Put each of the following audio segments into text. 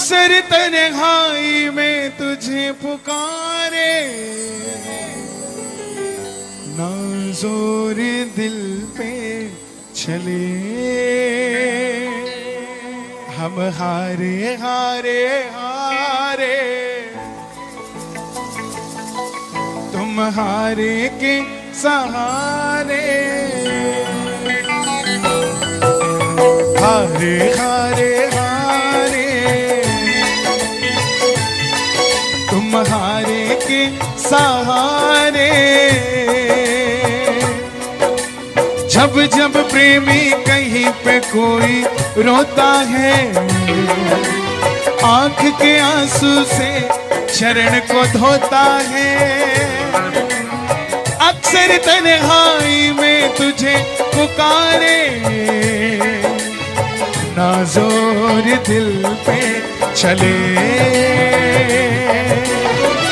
अक्सर तन्हाई में तुझे पुकारे, ना जोर दिल पे चले, हम हारे हारे हारे, तुम हारे के सहारे, हारे हारे हारे, तुम हारे के सहारे। जब जब प्रेमी कहीं पे कोई रोता है, आंख के आंसू से चरण को धोता है, अक्सर तन्हाई में तुझे पुकारे, ना जोर दिल पे चले,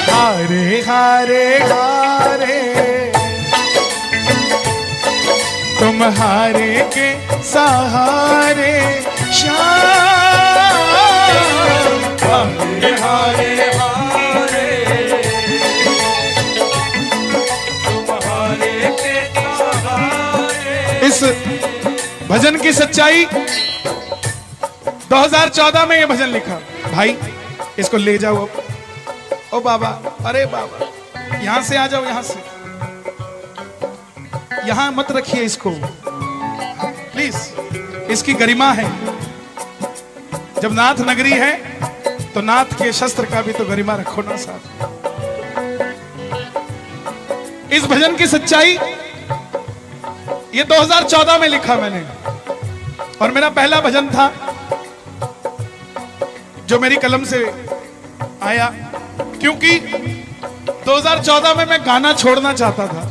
हारे हारे हारे, तुम हारे के सहारे, शाम हारे हारे हारे, तुम हारे के सहारे। इस भजन की सच्चाई 2014 में ये भजन लिखा। भाई इसको ले जाओ अब। ओ बाबा, अरे बाबा यहां से आ जाओ, यहां से, यहां मत रखिए इसको प्लीज, इसकी गरिमा है। जब नाथ नगरी है तो नाथ के शस्त्र का भी तो गरिमा रखो ना साथ। इस भजन की सच्चाई ये 2014 में लिखा मैंने, और मेरा पहला भजन था जो मेरी कलम से आया, क्योंकि 2014 में मैं गाना छोड़ना चाहता था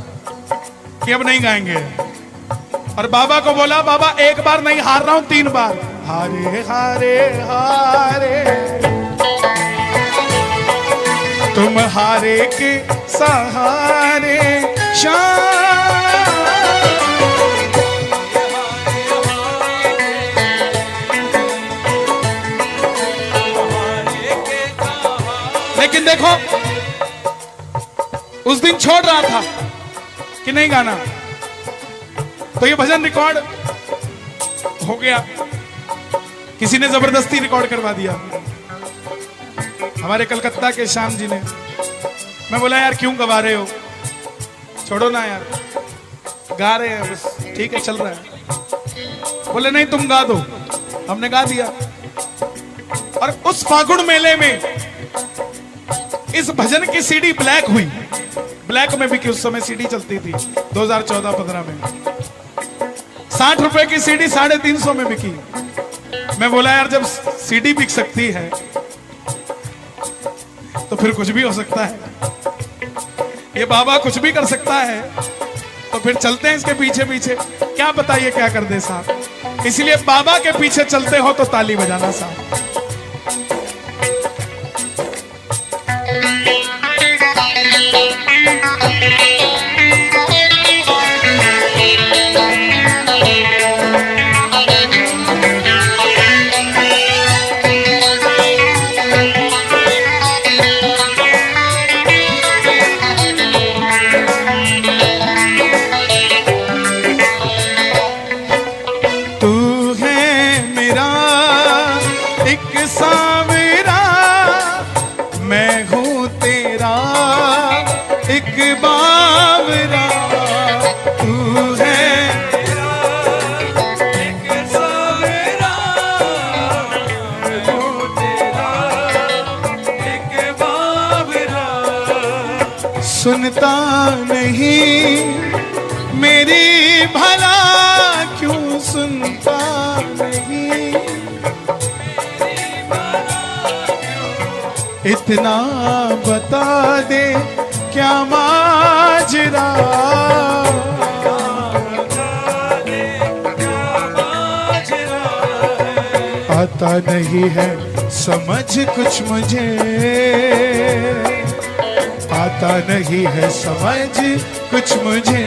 कि अब नहीं गाएंगे, और बाबा को बोला बाबा एक बार नहीं, हार रहा हूं 3 बार, हारे हारे हारे, तुम हारे के सहारे, लेकिन देखो उस दिन छोड़ रहा था कि नहीं गाना, तो ये भजन रिकॉर्ड हो गया, किसी ने जबरदस्ती रिकॉर्ड करवा दिया, हमारे कलकत्ता के श्याम जी ने। मैं बोला यार क्यों गवा रहे हो, छोड़ो ना यार, गा रहे हैं बस, ठीक है चल रहा है। बोले नहीं तुम गा दो, हमने गा दिया। और उस फागुन मेले में इस भजन की सीडी ब्लैक हुई, ब्लैक में बिकी, उस समय सीडी चलती थी 2014-15 में, 60 रुपए की सीडी 350 में बिकी। मैं बोला यार जब सीडी बिक सकती है तो फिर कुछ भी हो सकता है, ये बाबा कुछ भी कर सकता है, तो फिर चलते हैं इसके पीछे पीछे, क्या बताइए क्या कर दे साहब। इसलिए बाबा के पीछे चलते हो तो ताली बजाना साहब। सुनता नहीं मेरी भला क्यों सुनता नहीं, इतना बता दे क्या माजरा, आता नहीं है समझ कुछ मुझे, आता नहीं है समझ कुछ मुझे।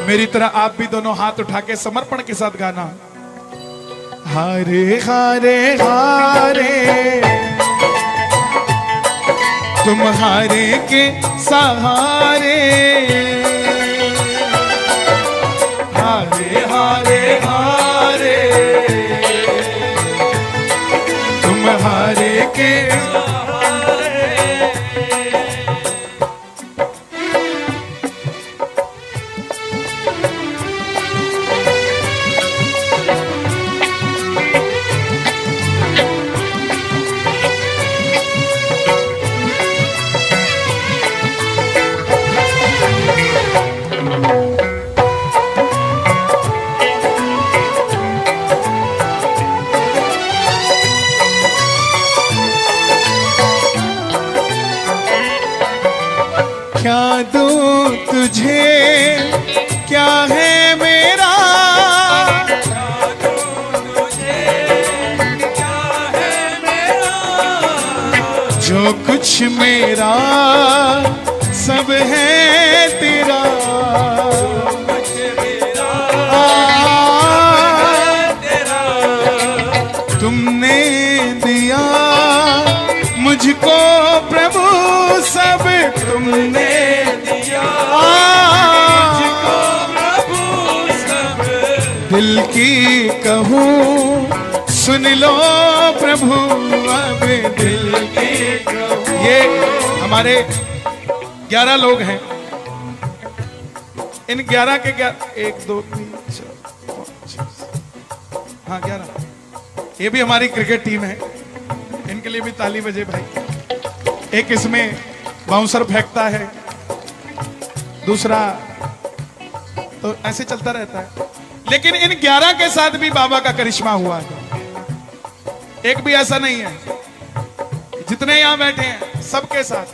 मेरी तरह आप भी दोनों हाथ उठा के समर्पण के साथ गाना, हारे हारे हारे तुम्हारे के सहारे, हारे हारे हारे तुम्हारे के क्या दूं तुझे, क्या है मेरा, क्या दूं तुझे, क्या है मेरा, जो कुछ मेरा सब है तेरा, कुछ मेरा तेरा, तुमने दिया मुझको प्रभु सब तुमने दिया मुझको प्रभु सब, दिल की कहूँ सुन लो प्रभु अब दिल की कहूँ। ये हमारे 11 लोग हैं, इन 11 के 1 2 3 4 5 हाँ 11, ये भी हमारी क्रिकेट टीम है, इनके लिए भी ताली बजे भाई। एक इसमें बाउंसर फेंकता है, दूसरा तो ऐसे चलता रहता है, लेकिन इन 11 के साथ भी बाबा का करिश्मा हुआ है। एक भी ऐसा नहीं है, जितने यहां बैठे हैं सबके साथ।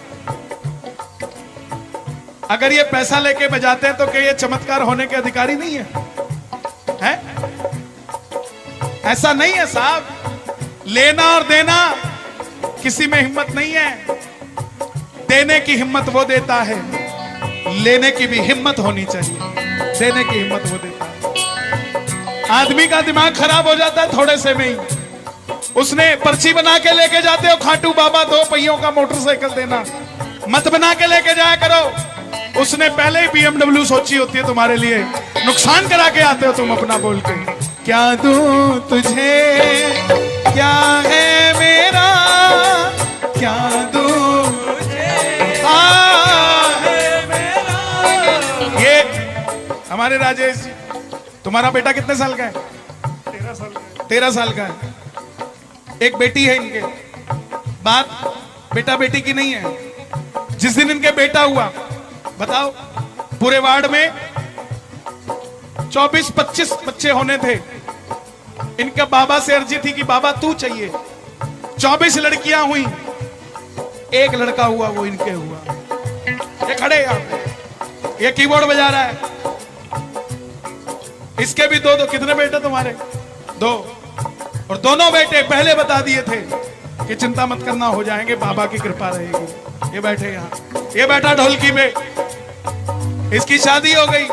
अगर ये पैसा लेके बजाते हैं तो क्या ये चमत्कार होने के अधिकारी नहीं है, हैं? ऐसा नहीं है साहब, लेना और देना किसी में हिम्मत नहीं है, देने की हिम्मत वो देता है, लेने की भी हिम्मत होनी चाहिए, देने की हिम्मत वो देता है। आदमी का दिमाग खराब हो जाता है थोड़े से में ही, उसने पर्ची बना के लेके जाते हो खाटू बाबा 2 पहियों का मोटरसाइकिल देना, मत बना के लेके जाया करो, उसने पहले ही BMW सोची होती है तुम्हारे लिए, नुकसान करा के आते हो तुम अपना बोल के। क्या दूं तुझे, क्या है मेरा, क्या दूं ये हमारे राजेश जी, तुम्हारा बेटा कितने साल का है? 13 साल का। 13 साल का है। एक बेटी है इनके, बात बेटा बेटी की नहीं है। जिस दिन इनके बेटा हुआ, बताओ पूरे वार्ड में 24-25 बच्चे होने थे, इनके बाबा से अर्जी थी कि बाबा तू चाहिए। 24 लड़कियां हुई, एक लड़का हुआ, वो इनके हुआ। ये खड़े यहाँ पे, ये कीबोर्ड बजा रहा है, इसके भी 2 कितने बेटे तुम्हारे? 2, और दोनों बेटे पहले बता दिए थे कि चिंता मत करना, हो जाएंगे, बाबा की कृपा रहेगी। ये बैठे यहाँ, ये बैठा ढोलकी में, इसकी शादी हो गई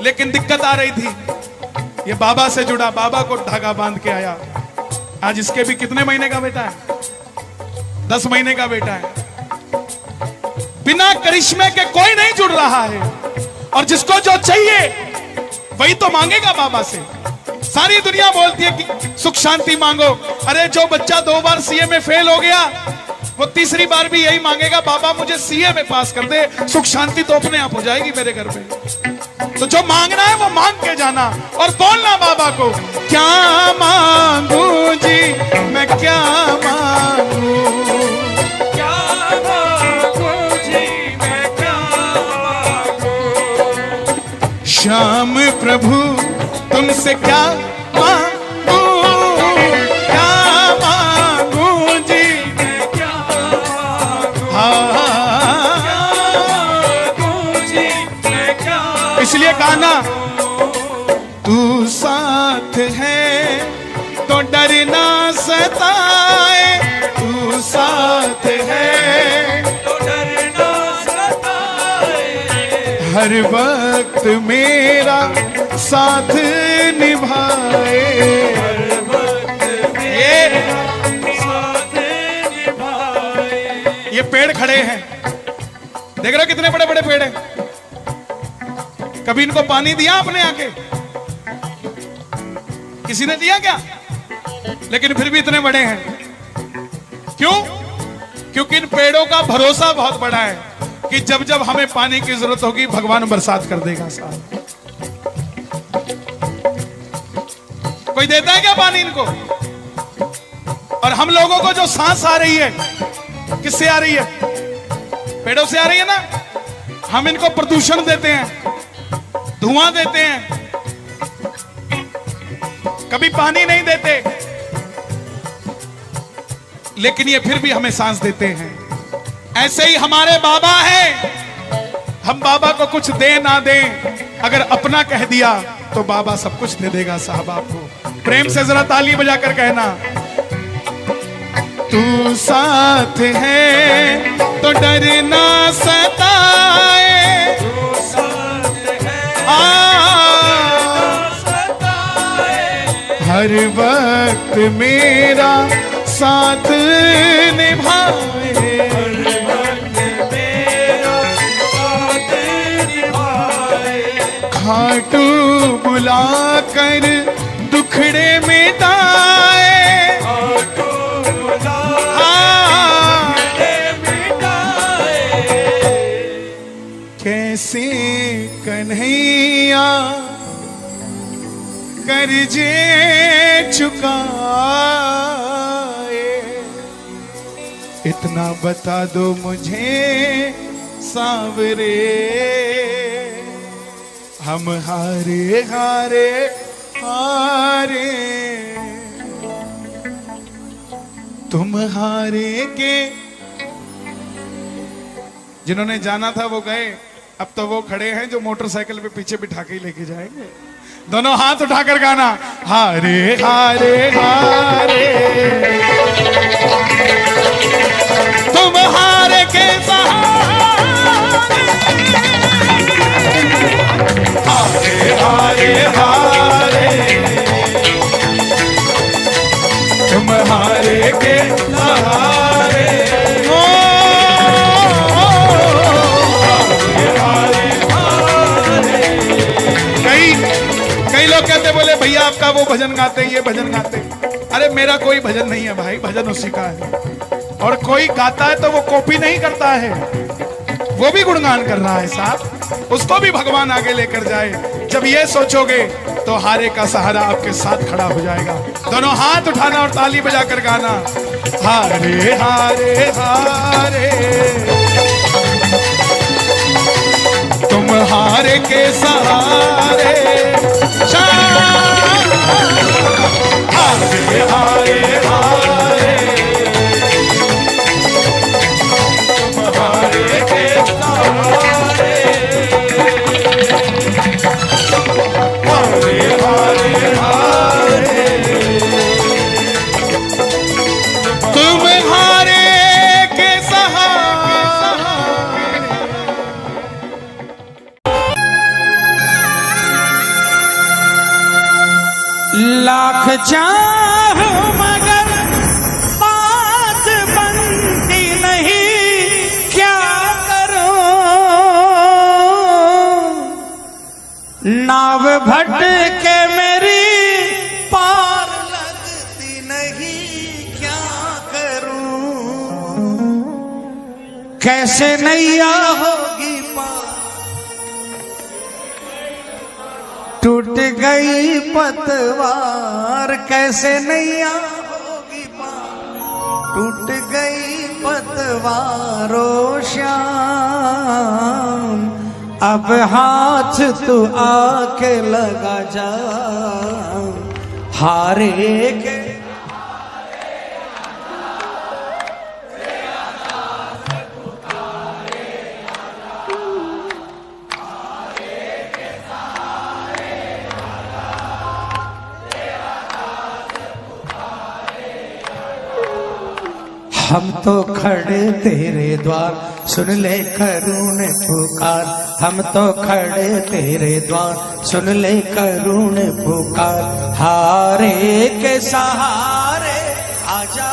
लेकिन दिक्कत आ रही थी, ये बाबा से जुड़ा, बाबा को धागा बांध के आया। आज इसके भी कितने महीने का बेटा है? 10 महीने का बेटा है। बिना करिश्मे के कोई नहीं जुड़ रहा है, और जिसको जो चाहिए वही तो मांगेगा बाबा से। सारी दुनिया बोलती है कि सुख शांति मांगो, अरे जो बच्चा 2 बार सीए में फेल हो गया वो तीसरी बार भी यही मांगेगा, बाबा मुझे सीए में पास कर दे, सुख शांति तो अपने आप हो जाएगी मेरे घर में। तो जो मांगना है वो मांग के जाना और बोलना बाबा को, क्या मांगू जी मैं, क्या मांगू, क्या मांगू जी मैं, क्या मांगू, श्याम प्रभु तुमसे क्या मांगू, क्या मांगू जी मैं क्या मांगू, जी मैं क्या। इसलिए गाना, तू साथ है तो डर ना सताए, तू साथ है तो डर ना सताए, हर वक्त मेरा साथ निभाए, हर वक्त बड़े हैं, देख रहे हो कितने बड़े बड़े पेड़ हैं। कभी इनको पानी दिया आपने आके? किसी ने दिया क्या? लेकिन फिर भी इतने बड़े हैं। क्यों? क्योंकि इन पेड़ों का भरोसा बहुत बड़ा है कि जब जब हमें पानी की जरूरत होगी भगवान बरसात कर देगा। साहब कोई देता है क्या पानी इनको? और हम लोगों को जो सांस आ रही है किससे आ रही है? पेड़ों से आ रही है ना। हम इनको प्रदूषण देते हैं, धुआं देते हैं, कभी पानी नहीं देते, लेकिन ये फिर भी हमें सांस देते हैं। ऐसे ही हमारे बाबा हैं, हम बाबा को कुछ दे ना दें, अगर अपना कह दिया तो बाबा सब कुछ दे देगा। साहब आपको प्रेम से जरा ताली बजाकर कहना, तू साथ है तो डर ना सताए, तू साथ है हर वक्त मेरा साथ निभाए, हर वक्त मेरा साथ निभाए, खाटू बुलाकर दुखड़े मिटाए, खाटू कैसे कन्हैया कर्जे चुकाए, इतना बता दो मुझे सांवरे, हम हारे हारे हारे, तुम हारे के। जिन्होंने जाना था वो गए, अब तो वो खड़े हैं जो मोटरसाइकिल पे पीछे बिठा के लेके जाएंगे। दोनों हाथ उठाकर गाना, हारे हारे हारे, तुम हारे के सहारे, हारे हारे हारे, तुम हारे के सहारे, कई लोग कहते बोले भैया आपका वो भजन गाते ये भजन गाते। अरे मेरा कोई भजन नहीं है भाई, भजन उसी का है। और कोई गाता है तो वो कॉपी नहीं करता है, वो भी गुणगान कर रहा है साहब, उसको भी भगवान आगे लेकर जाए। जब ये सोचोगे तो हारे का सहारा आपके साथ खड़ा हो जाएगा। दोनों हाथ उठाना और ताली बजाकर गाना, हारे हारे हारे, तुम हारे के सहारे, हारे हारे हारे, तुम हारे के सहारे, हारे हारे हारे, तुम हारे के सहारे। लाख चाहो मगर बात बनती नहीं, क्या करूं नाव भटके मेरी पार लगती नहीं, क्या करूं कैसे नैया होगी पार, टूट गई पतवार कैसे नैया होगी पार, टूट गई पतवारो श्याम, अब हाथ तू आके लगा जा, हारे के हम तो खड़े तेरे द्वार, सुन ले करुण पुकार, हम तो खड़े तेरे द्वार, सुन ले करुण पुकार, हारे के सहारे आजा,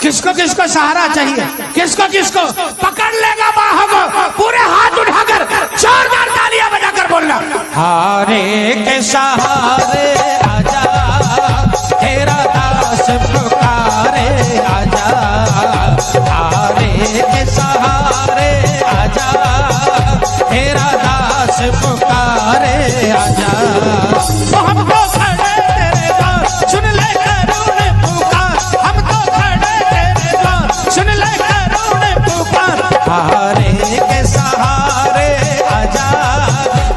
किसको किसको सहारा चाहिए, किसको किसको पकड़ लेगा बाहों को, पूरे हाथ उठाकर जोरदार तालियां बजाकर बोलना, हारे के सहारे आजा तेरा दास पुकारे आजा, हारे के सहारे आजा तेरा दास पुकारे आजा। तो हमको खड़े तेरे द्वार सुन ले करुण पुकार, हम तो खड़े तेरे द्वार सुन ले करुण पुकार, हारे के सहारे आजा।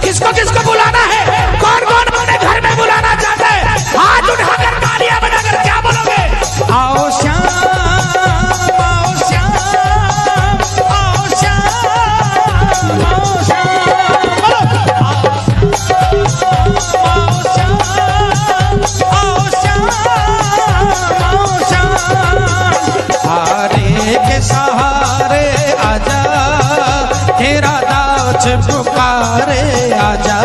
किसको किसको बुलाना है, कौन कौन अपने घर में बुलाना चाहता है, हाथ उठाकर तालियां बजाकर क्या बोलोगे, आओ श्याम आओ श्याम आओ श्याम आओ श्याम, बोलो आओ श्याम आओ श्याम आओ श्याम, हारे के सहारे आजा तेरा दास पुकारे आजा,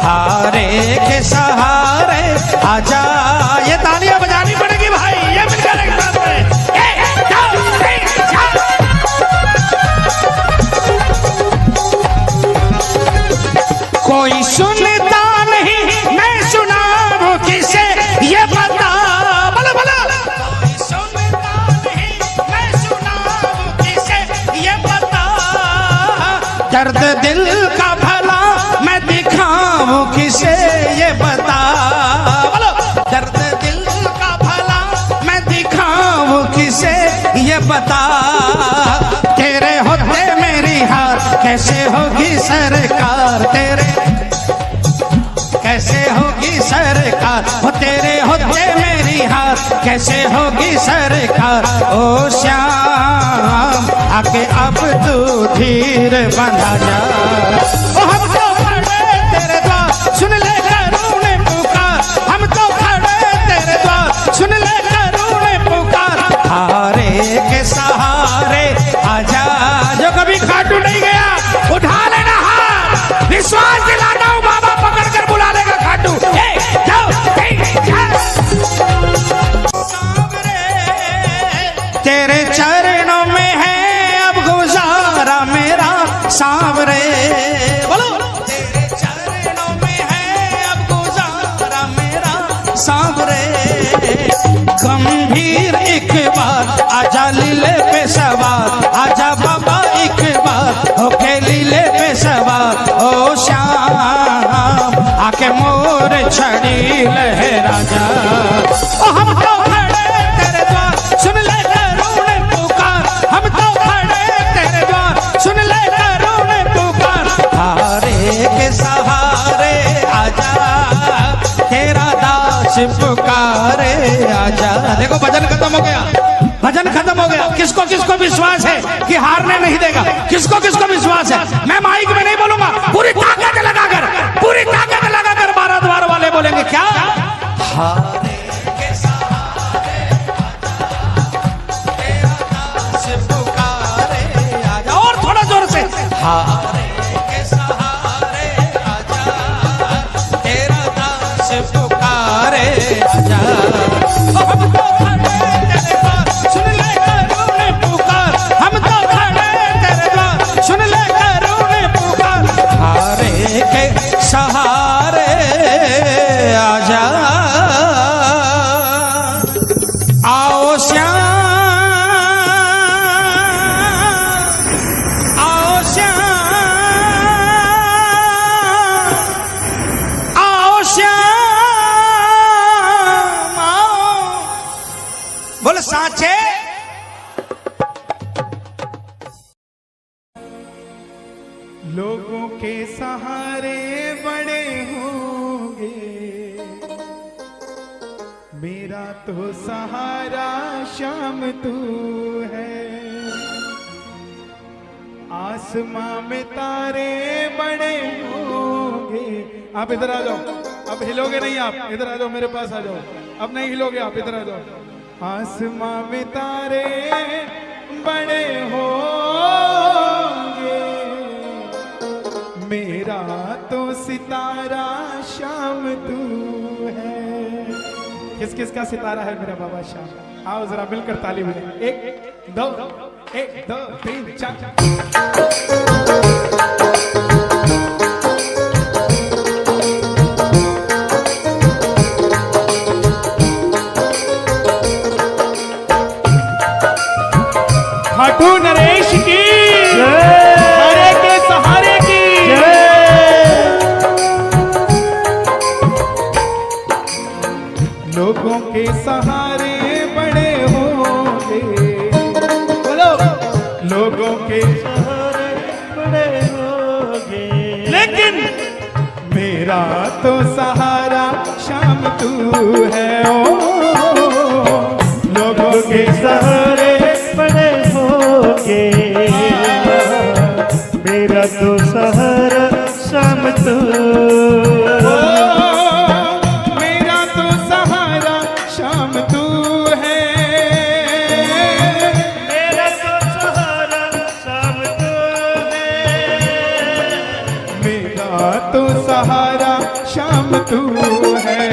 हारे के सहारे आजा। ये तालियां बजानी पड़ेगी भाई, ये मिलकर एक साथ में 1 2 3 4। कोई सुनता नहीं मैं सुनाऊं किसे ये बता, बोलो बोलो, कोई सुनता नहीं मैं सुनाऊं किसे ये बता, दर्द दिल का भला मैं दिखाऊं किसे ये बता, बोलो दर्द दिल का भला मैं दिखाऊं किसे ये बता, तेरे होते मेरी हार कैसे होगी सरकार, तेरे कैसे होगी सरकार, हो तेरे होते मेरी हार कैसे होगी सरकार, ओ श्याम आके अब तू धीर बंधा जा, ओ हम तो खड़े तेरे द्वार सुन ले करुण पुकार, हम तो खड़े तेरे द्वार सुन ले करुण पुकार, हारे के सहारे आजा। जो कभी खाटू नहीं गया उठा लेना हाथ, विश्वास दिलाता हूँ बाबा पकड़ कर बुला लेगा खाटू। 1 2 3 4। तेरे चरणों में है अब गुजारा मेरा सांवरे, बोलो तेरे चरणों में है अब गुजारा मेरा सांवरे, गंभीर एक बार आजा लीले पे सवार, आजा बाबा एक बार होके लीले पे सवार, ओ श्याम आके मोर छड़ी लहरा जा, ओ हम तो खड़े तेरे द्वार सुन ले करुण पुकार, हम तो खड़े तेरे द्वार सुन ले करुण पुकार, हारे के सहारे आजा तेरा दास पुकारे आजा। देखो भजन खत्म हो गया, भजन खत्म हो गया। किसको किसको विश्वास है कि हारने नहीं देगा, किसको किसको विश्वास है, मैं माइक में नहीं बोलूंगा, पूरी ताकत लगाकर 12 द्वार वाले बोलेंगे क्या, हारे के सहारे तेरा दास पुकारे आजा, और थोड़ा जोर से, हारे के सहारे आजा तेरा दास पुकारे आजा, हम तो खड़े तेरे द्वार सुन ले करुण पुकार, हम तो खड़े तेरे द्वार सुन ले करुण पुकार, हारे के सहारे आजा, आओ श्याम आओ श्याम आओ श्याम आओ, बोल साचे। लोगों के सहारे बड़े होंगे, मेरा तो सहारा श्याम तू है, आसमां में तारे बड़े होंगे। आप इधर आ जाओ, अब हिलोगे नहीं, आप इधर आ जाओ, मेरे पास आ जाओ, अब नहीं हिलोगे, आप इधर आ जाओ। आसमां में तारे बड़े होंगे, मेरा तो सितारा श्याम तू है। किस किस का सितारा है मेरा बाबा श्याम? आओ जरा मिलकर ताली बजाएं। 1 2 1 2 3 4। खाटू नरेश की हरे के सहारे की लोगों के सहारे बड़े होंगे, बोलो लोगों के सहारे बड़े होगे, लेकिन मेरा तो सहारा शाम तू है। ओ लोगों के सहारे बड़े होगे, मेरा तो सहारा शाम तू, मेरा तो सहारा शाम तू है, मेरा तो सहारा शाम तू है, मेरा तो सहारा शाम तू है।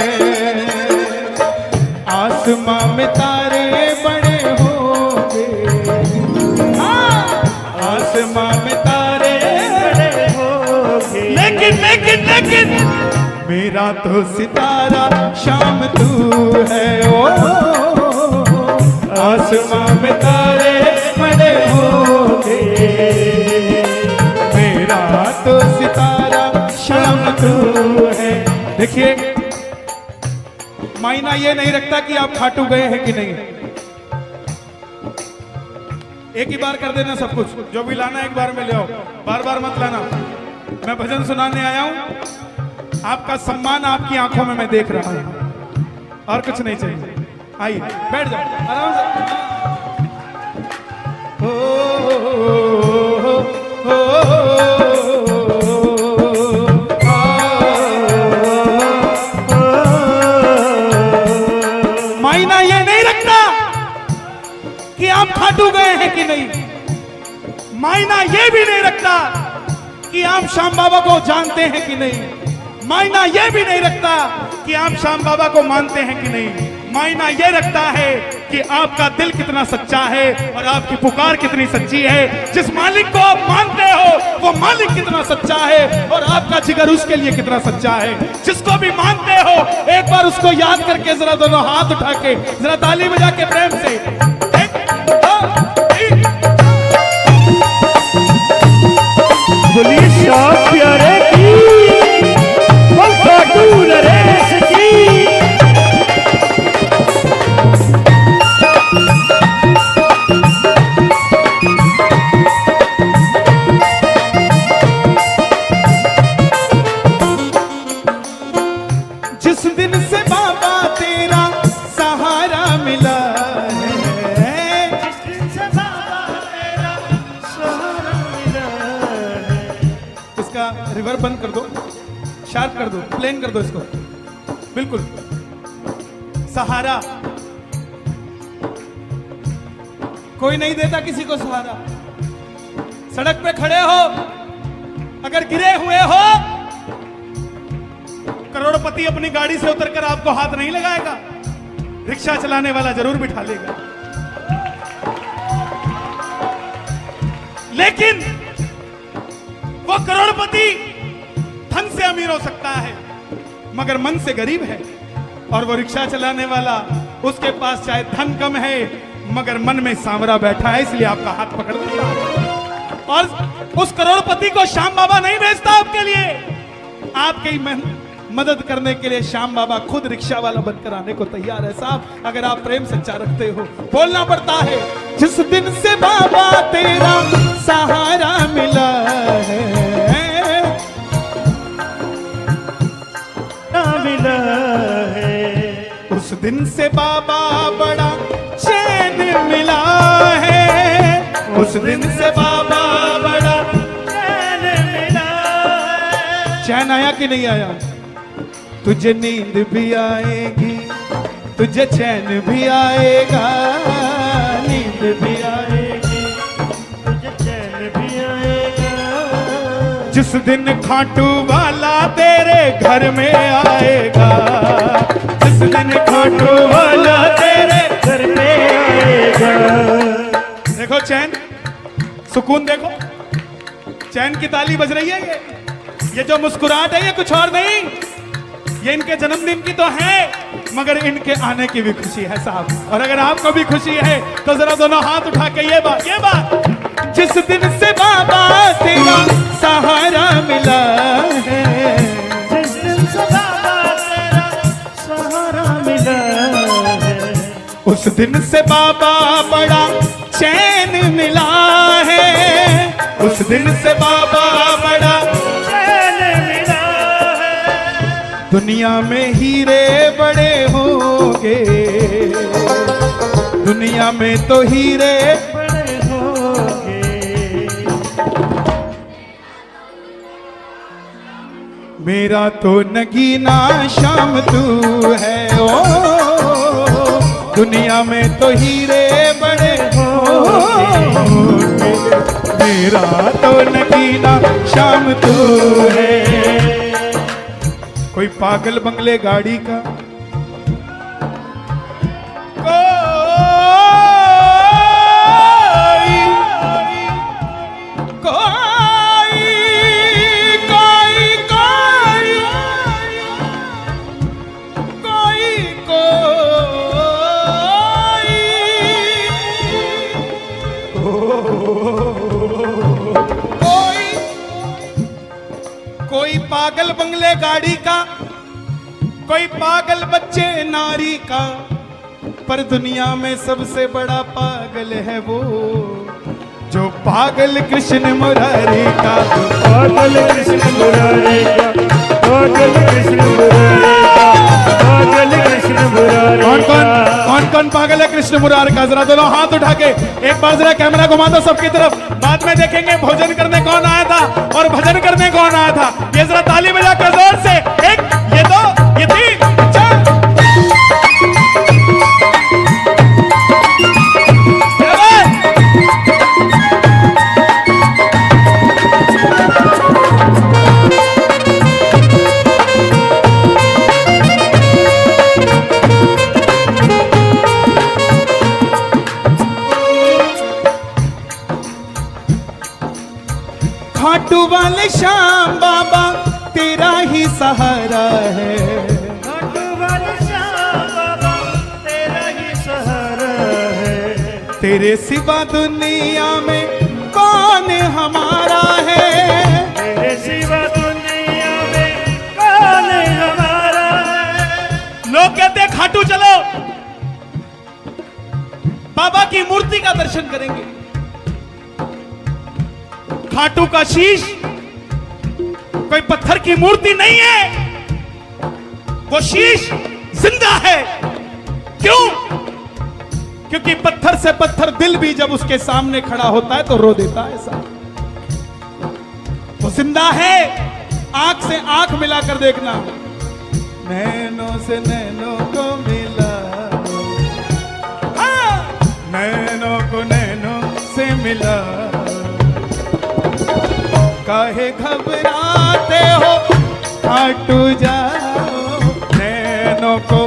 आसमां में तारे बड़े होंगे, आसमां में तारे बड़े होगे, लेकिन मेरा तो सितारा शाम तू है। ओ आसमां में तारे बड़े होंगे, मेरा तो सितारा शाम तू है। देखिए मायना ये नहीं रखता कि आप खाटू गए हैं कि नहीं, एक ही बार कर देना सब कुछ, जो भी लाना एक बार में ले आओ, बार बार मत लाना। मैं भजन सुनाने आया हूं, आपका सम्मान आपकी आंखों में मैं देख रहा हूं, और कुछ नहीं चाहिए। आइए बैठ जाओ आराम से। मायना ये नहीं रखता कि आप खाटू गए हैं कि नहीं, मायना ये भी नहीं रखता कि आप श्याम बाबा को जानते हैं कि नहीं, मायना ये भी नहीं रखता कि आप श्याम बाबा को मानते हैं कि नहीं। मायना ये रखता है कि आपका दिल कितना सच्चा है और आपकी पुकार कितनी सच्ची है। जिस मालिक को आप मानते हो वो मालिक कितना सच्चा है और आपका जिगर उसके लिए कितना सच्चा है। जिसको भी मानते हो एक बार उसको याद करके जरा दोनों हाथ उठा के जरा ताली बजा के प्रेम से बोलिए श्याम प्यारे की, खाटू नरेश की। जिस दिन से बाबा तेरा सहारा मिला है, जिस दिन से बाबा तेरा सहारा मिला है। इसका रिवर्ब बंद कर दो, शार्प कर दो, प्लेन कर दो इसको बिल्कुल। सहारा कोई नहीं देता किसी को सहारा। सड़क पे खड़े हो अगर गिरे हुए हो, करोड़पति अपनी गाड़ी से उतरकर आपको हाथ नहीं लगाएगा, रिक्शा चलाने वाला जरूर बिठा लेगा। लेकिन वो करोड़पति धन से अमीर हो सकता है मगर मन से गरीब है, और वो रिक्शा चलाने वाला उसके पास चाहे धन कम है मगर मन में सांवरा बैठा है, इसलिए आपका हाथ पकड़ लेता है। और उस करोड़पति को श्याम बाबा नहीं भेजता आपके लिए, आपकी मदद करने के लिए श्याम बाबा खुद रिक्शा वाला बनकर आने को तैयार है। साहब अगर आप प्रेम सच्चा रखते हो बोलना पड़ता है, जिस दिन से बाबा तेरा सहारा मिला है, मिला है, उस दिन से बाबा बड़ा चैन मिला है, उस दिन से बाबा बड़ा चैन मिला है। चैन आया कि नहीं आया? तुझे नींद भी आएगी, तुझे चैन भी आएगा, नींद भी आएगी, तुझे चैन भी आएगा। जिस दिन खाटू वाला तेरे घर में आएगा, जिस दिन खाटू वाला तेरे घर में सुकून देखो, चैन की ताली बज रही है। ये जो मुस्कुराहट है ये कुछ और नहीं, ये इनके जन्मदिन की तो है, मगर इनके आने की भी खुशी है साहब। और अगर आपको भी खुशी है तो जरा दोनों हाथ उठा के ये बात, जिस दिन से बाबा तेरा सहारा मिला है, जिस दिन से बाबा तेरा सहारा मिला है, उस दिन से बाबा बड़ा चैन मिला है, उस दिन से बाबा बड़ा चैन मिला है। दुनिया में हीरे बड़े होंगे, दुनिया में तो हीरे बड़े होंगे। मेरा तो नगीना शाम तू है, ओ दुनिया में तो हीरे बड़े होंगे, मेरा तो नगीना शाम तू है। कोई पागल बंगले गाड़ी का, कोई पागल बंगले गाड़ी का, कोई पागल बच्चे नारी का, पर दुनिया में सबसे बड़ा पागल है वो जो पागल कृष्ण मुरारी का। पागल कृष्ण मुरारी का, पागल कृष्ण मुरारी का, पागल कृष्ण मुरारी का। कौन कौन पागल है कृष्ण मुरारी का? जरा दोनों हाथ उठा के एक बार जरा कैमरा घुमा दो सबकी तरफ। बाद में देखेंगे भोजन करने कौन आया था और भजन करने कौन आया था। ये जरा ताली बजा कर जोर से, एक, ये दो, ये तीन, चार। खाटू वाले श्याम बाबा तेरा ही सहारा है, खाटू वाले श्याम बाबा तेरा ही सहारा है, तेरे सिवा दुनिया में कौन हमारा है, तेरे सिवा दुनिया में कौन हमारा है। लोग कहते हैं खाटू चलो बाबा की मूर्ति का दर्शन करेंगे। खाटू का शीश कोई पत्थर की मूर्ति नहीं है, वो शीश जिंदा है। क्यों? क्योंकि पत्थर से पत्थर दिल भी जब उसके सामने खड़ा होता है तो रो देता है साहब। वो जिंदा है। आंख से आंख मिलाकर देखना, नैनों से नैनों को मिला, हाँ, नैनों को नैनों से मिला। काहे घबराते हो, खाटू जाओ, नैनों को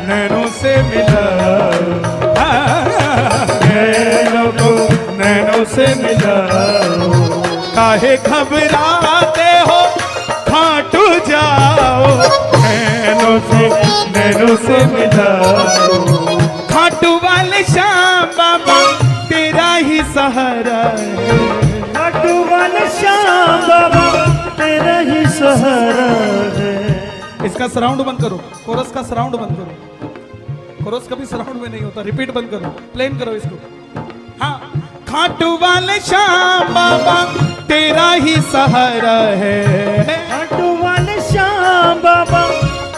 नैनों से मिला, नैनों को नैनों से मिला। काहे घबराते हो, खाटू जाओ, नैनों से मिला। खाटू वाले श्याम बाबा तेरा ही सहारा है, खाटू वाले श्याम बाबा तेरा ही सहारा है। इसका सराउंड बंद करो, कोरस का सराउंड बंद करो। कोरस कभी सराउंड में नहीं होता, रिपीट बंद करो, प्लेन करो इसको। हाँ, खाटू वाले श्याम बाबा तेरा ही सहारा है, खाटू वाले श्याम बाबा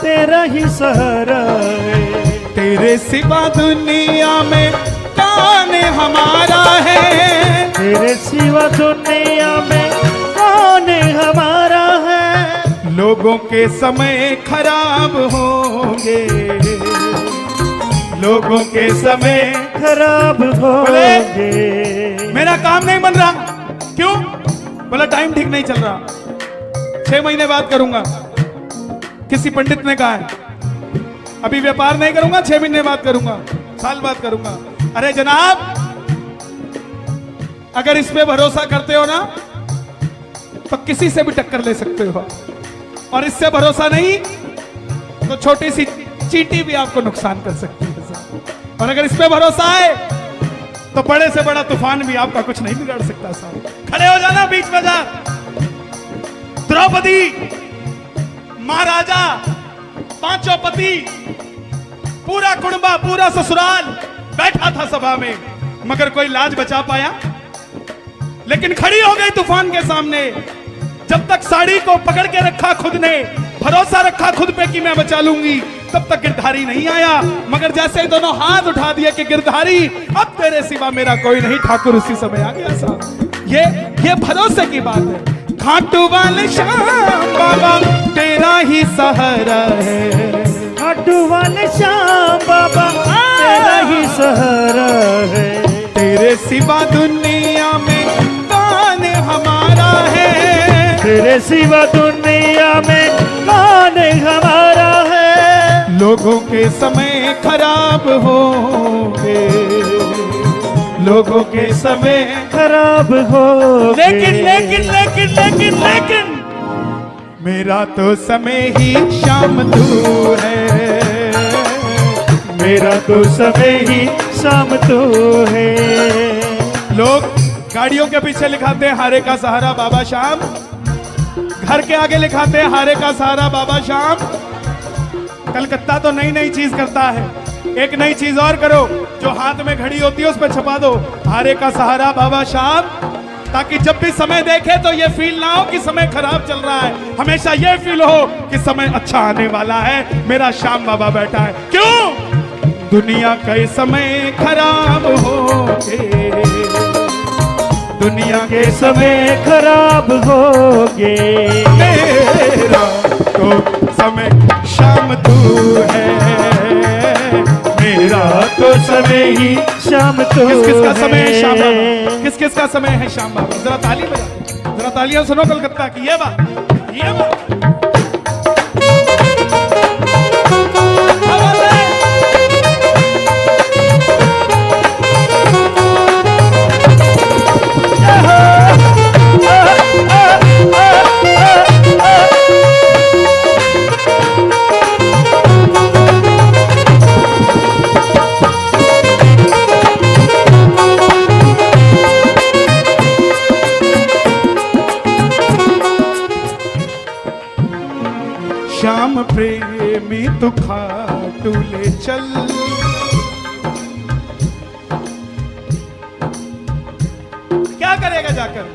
तेरा ही सहारा है। तेरे सिवा दुनिया में कौन हमारा है, तेरे सिवा दुनिया में कौन हमारा है। लोगों के समय खराब होंगे, लोगों के समय खराब होंगे। मेरा काम नहीं बन रहा, क्यों? बोला टाइम ठीक नहीं चल रहा, 6 महीने बाद करूंगा, किसी पंडित ने कहा है। अभी व्यापार नहीं करूंगा, 6 महीने बाद करूंगा, साल बाद करूंगा। अरे जनाब, अगर इस पे भरोसा करते हो ना तो किसी से भी टक्कर ले सकते हो, और इससे भरोसा नहीं तो छोटी सी चींटी भी आपको नुकसान कर सकती है साहब। और अगर इस पे भरोसा है तो बड़े से बड़ा तूफान भी आपका कुछ नहीं बिगाड़ सकता साहब। खड़े हो जाना बीच में जा। द्रौपदी, महाराजा, पांचों पति, पूरा कुंबा, पूरा ससुराल बैठा था सभा में, मगर कोई लाज बचा पाया? लेकिन खड़ी हो गई तूफान के सामने। जब तक साड़ी को पकड़ के रखा खुद ने, भरोसा रखा खुद पे कि मैं बचा लूंगी, तब तक गिरधारी नहीं आया। मगर जैसे ही दोनों हाथ उठा दिए कि गिरधारी अब तेरे सिवा मेरा कोई नहीं, ठाकुर उसी समय आ गया साहब। ये भरोसे की बात है। खाटू वाले श्याम बाबा तेरा ही सहारा है, खाटू वाले श्याम बाबा तेरा ही सहारा है, तेरे सिवा दुनिया में कौन हमारा है, तेरे सिवा दुनिया में कौन हमारा है। लोगों के समय खराब होंगे, लोगों के समय खराब हो, लेकिन लेकिन लेकिन लेकिन लेकिन मेरा तो समय ही शाम तू है, मेरा तो समय ही शाम तो है। लोग गाड़ियों के पीछे लिखाते हैं हारे का सहारा बाबा श्याम, घर के आगे लिखाते हैं हारे का सहारा बाबा श्याम। कलकत्ता तो नई नई चीज करता है, एक नई चीज और करो, जो हाथ में घड़ी होती है उस पर छपा दो हारे का सहारा बाबा श्याम, ताकि जब भी समय देखे तो ये फील ना हो कि समय खराब चल रहा है, हमेशा ये फील हो कि समय अच्छा आने वाला है, मेरा श्याम बाबा बैठा है। क्यों? दुनिया के समय खराब होंगे, दुनिया के समय खराब होगे, मेरा तो समय शाम तू है, मेरा तो समय ही शाम तो किस किस का समय है श्याम है। बाबा? किस किस का समय है श्याम बाबा? जरा ताली बजा, जरा तालियां सुनो कलकत्ता की। ये बात श्याम प्रेमी तू खाटू ले चल, क्या करेगा जाकर?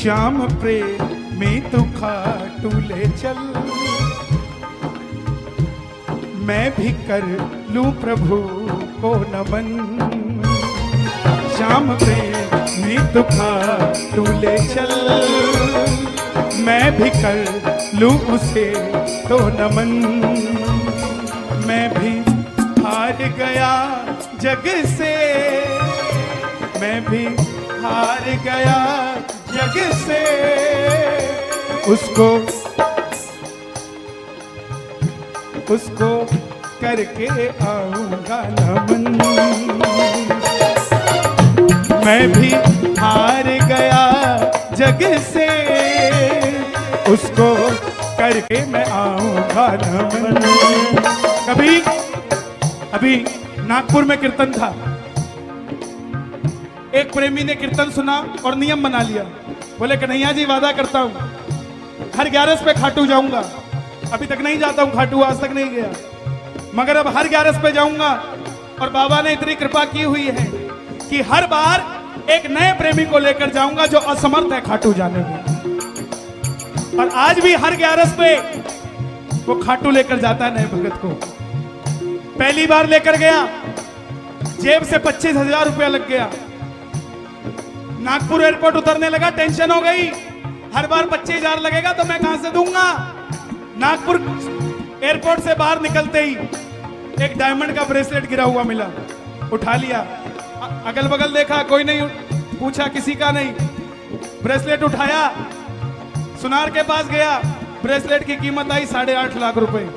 श्याम प्रेमी तू खाटू ले चल, मैं भी कर लूं प्रभु को नमन। श्याम प्रेमी तू खाटू ले चल, मैं भी कर लूं उसे तो नमन। मैं भी हार गया जग से, मैं भी हार गया जग से, उसको करके आऊंगा नमन। मैं भी हार गया जग से, उसको करके मैं आऊंगा नमन। अभी नागपुर में कीर्तन था, एक प्रेमी ने कीर्तन सुना और नियम बना लिया, बोले कन्हैया जी वादा करता हूं हर 11 पे खाटू जाऊंगा। अभी तक नहीं जाता हूं खाटू, आज तक नहीं गया, मगर अब हर 11 पे जाऊंगा। और बाबा ने इतनी कृपा की हुई है कि हर बार एक नए प्रेमी को लेकर जाऊंगा जो असमर्थ है खाटू जाने में। और आज भी हर 11 पे वो खाटू लेकर जाता है नए भगत को। पहली बार लेकर गया, जेब से 25,000 रुपया लग गया। नागपुर एयरपोर्ट उतरने लगा, टेंशन हो गई, हर बार 25,000 लगेगा तो मैं कहां से दूंगा। नागपुर एयरपोर्ट से बाहर निकलते ही एक डायमंड का ब्रेसलेट गिरा हुआ मिला, उठा लिया। अगल बगल देखा, कोई नहीं, पूछा किसी का नहीं, ब्रेसलेट उठाया, सुनार के पास गया, ब्रेसलेट की कीमत आई 8.5 लाख रुपए।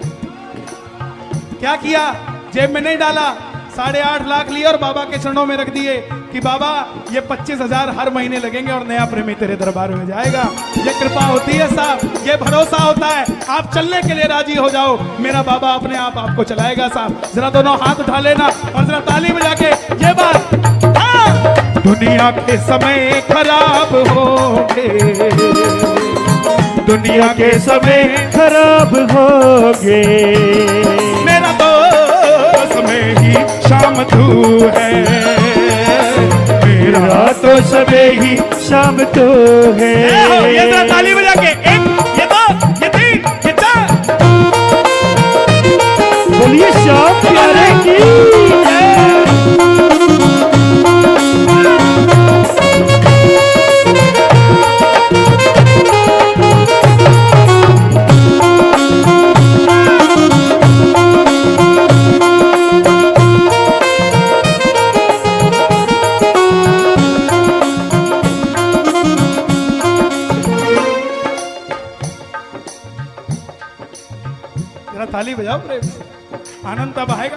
क्या किया? जेब में नहीं डाला, 8.5 लाख लिए और बाबा के चरणों में रख दिए कि बाबा ये 25,000 हर महीने लगेंगे और नया प्रेमी तेरे दरबार में जाएगा। ये कृपा होती है साहब, ये भरोसा होता है। आप चलने के लिए राजी हो जाओ, मेरा बाबा अपने आप आपको चलाएगा साहब। जरा दोनों हाथ उठा लेना और जरा ताली बजा के ये बात। हाँ! दुनिया के समय खराब होंगे, दुनिया के समय खराब होगे, मेरा तो समय ही शाम तू है, मेरा तो समय ही शाम तो है। ये जरा ताली बजा के, 1 ये 2 ये 3 ये 4। बोलिए श्याम प्यारे की जरा ताली बजाओ प्रेम से, आनंद तब आएगा।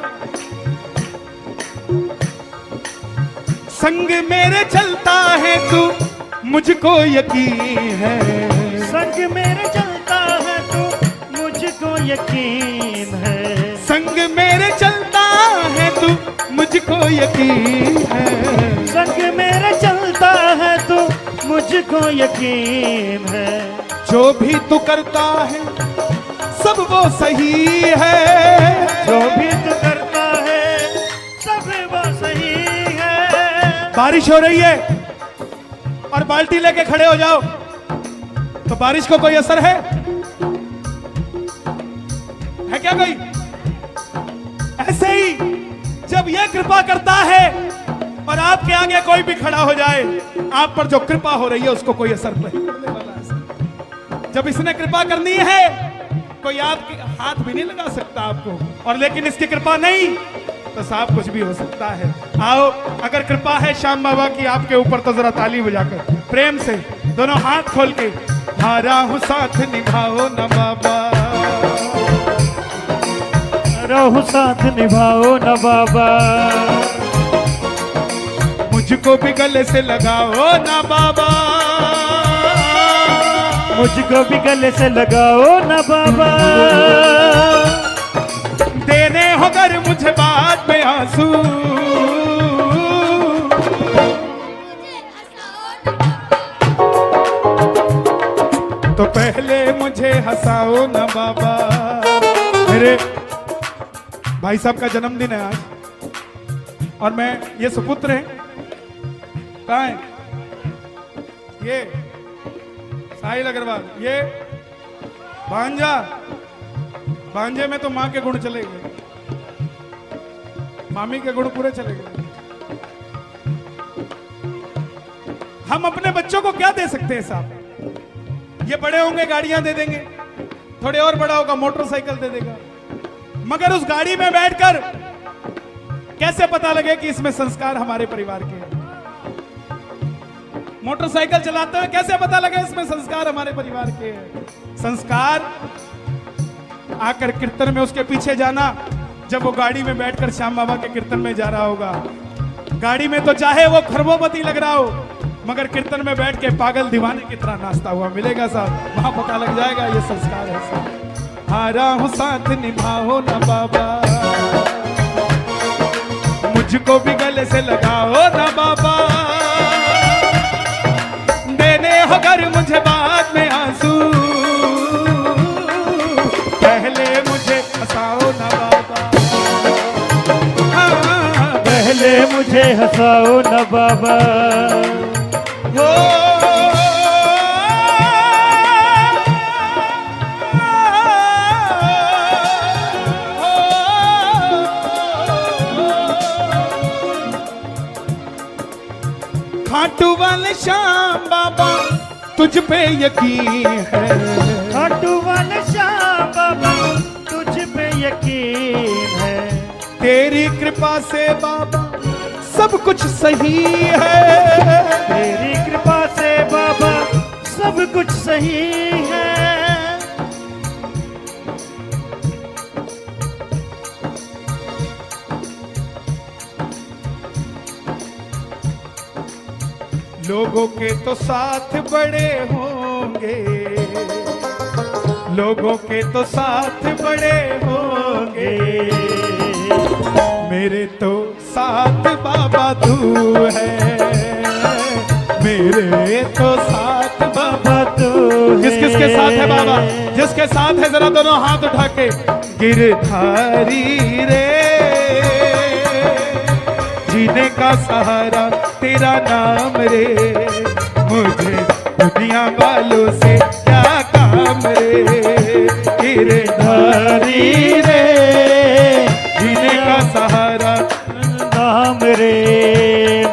संग मेरे चलता है तू मुझको यकीन है, संग मेरे चलता है तो मुझको यकीन है, संग मेरे चलता है तू मुझको यकीन है, संग मेरे चलता है तो मुझको यकीन है। जो भी तू करता है सब वो सही है, जो भी तू करता है सब वो सही है। बारिश हो रही है और बाल्टी लेके खड़े हो जाओ तो बारिश को कोई असर है क्या कोई? ऐसे ही जब यह कृपा करता है और आपके आगे कोई भी खड़ा हो जाए, आप पर जो कृपा हो रही है उसको कोई असर नहीं करने वाला है। जब इसने कृपा करनी है कोई आपके हाथ भी नहीं लगा सकता आपको, और लेकिन इसकी कृपा नहीं तो साहब कुछ भी हो सकता है। आओ, अगर कृपा है श्याम बाबा की आपके ऊपर तो जरा ताली बजाकर प्रेम से दोनों हाथ खोल के, हारा हूं साथ निभाओ न बाबा, रहो साथ निभाओ न बाबा, मुझको भी गले से लगाओ न बाबा, मुझको भी गले से लगाओ न बाबा, देने हो अगर मुझे बाद में आंसू, तो पहले मुझे हंसाओ न बाबा। मेरे भाई साहब का जन्मदिन है आज और मैं, ये सुपुत्र हैं, कहाँ है ये साहिल अग्रवाल, ये भांजा, भांजे में तो माँ के गुण चले गए, मामी के गुण पूरे चले गए। हम अपने बच्चों को क्या दे सकते हैं साहब? ये बड़े होंगे गाड़ियां दे देंगे, थोड़े और बड़ा होगा मोटरसाइकिल दे देगा, मगर उस गाड़ी में बैठकर कैसे पता लगे कि इसमें संस्कार हमारे परिवार के हैं? मोटरसाइकिल चलाते हुए कैसे पता लगे इसमें संस्कार हमारे परिवार के हैं? संस्कार आकर कीर्तन में उसके पीछे जाना, जब वो गाड़ी में बैठकर श्याम बाबा के कीर्तन में जा रहा होगा, गाड़ी में तो चाहे वो खरबोपति लग रहा हो, मगर कीर्तन में बैठ के पागल दीवाने की तरह नाचता हुआ मिलेगा साहब, वहां पता लग जाएगा ये संस्कार है साहब। हारा हूं साथ निभाओ न बाबा, मुझको भी गले से लगाओ न बाबा, देने हो अगर मुझे बाद में आंसू, पहले मुझे हंसाओ न बाबा, हाँ, पहले मुझे हंसाओ न बाबा, हो खाटू वाले श्याम बाबा तुझ पे यकीन है, खाटू वाले श्याम बाबा तुझ पे यकीन है, तेरी कृपा से बाबा सब कुछ सही है, तेरी कृपा से बाबा सब कुछ सही है। लोगों के तो साथ बड़े होंगे, लोगों के तो साथ बड़े होंगे, मेरे तो साथ बाबा तू है, मेरे तो साथ बाबा तू है। किस किस के साथ है बाबा? जिसके साथ है जरा दोनों हाथ उठा के। गिरधारी रे जीने का सहारा तेरा नाम रे, मुझे दुनिया वालों से क्या काम रे। गिरधारी रे जीने का सहारा नाम रे,